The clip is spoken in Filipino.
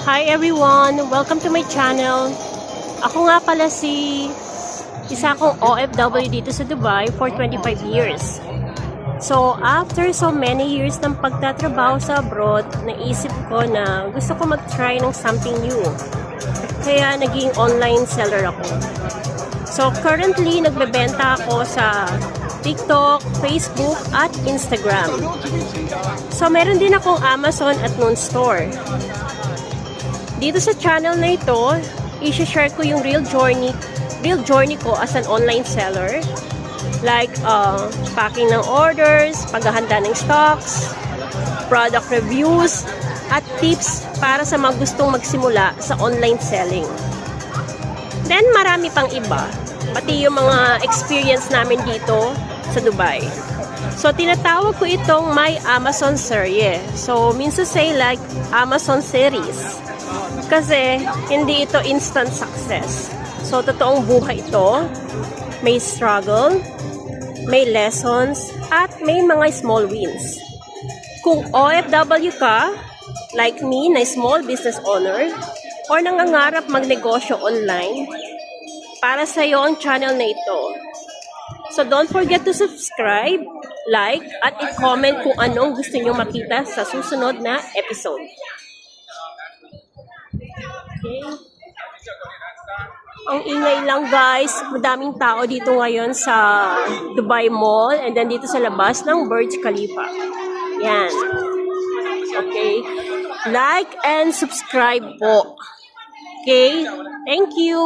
Hi everyone! Welcome to my channel. Ako nga pala isa akong OFW dito sa Dubai for 25 years. So, after so many years ng pagtatrabaho sa abroad, naisip ko na gusto ko mag-try ng something new. Kaya naging online seller ako. So, currently, nagbebenta ako sa TikTok, Facebook, at Instagram. So, meron din akong Amazon at Noon Store. Dito sa channel na ito, i-share ko yung real journey ko as an online seller. Like, packing ng orders, paghahanda ng stocks, product reviews, at tips para sa mga gustong magsimula sa online selling. Then, marami pang iba. Pati yung mga experience namin dito sa Dubai. So, tinatawag ko itong my Amazon series. So, means to say like Amazon series. Kasi, hindi ito instant success. So, totoong buhay ito. May struggle, may lessons, at may mga small wins. Kung OFW ka, like me, na small business owner, or nangangarap magnegosyo online, para sa iyo ang channel na ito. So, don't forget to subscribe, like, at i-comment kung anong gusto nyo makita sa susunod na episode. Okay. Ang ingay lang guys, madaming tao dito ngayon sa Dubai Mall and then dito sa labas ng Burj Khalifa. Yan. Okay. Like and subscribe po. Okay. Thank you.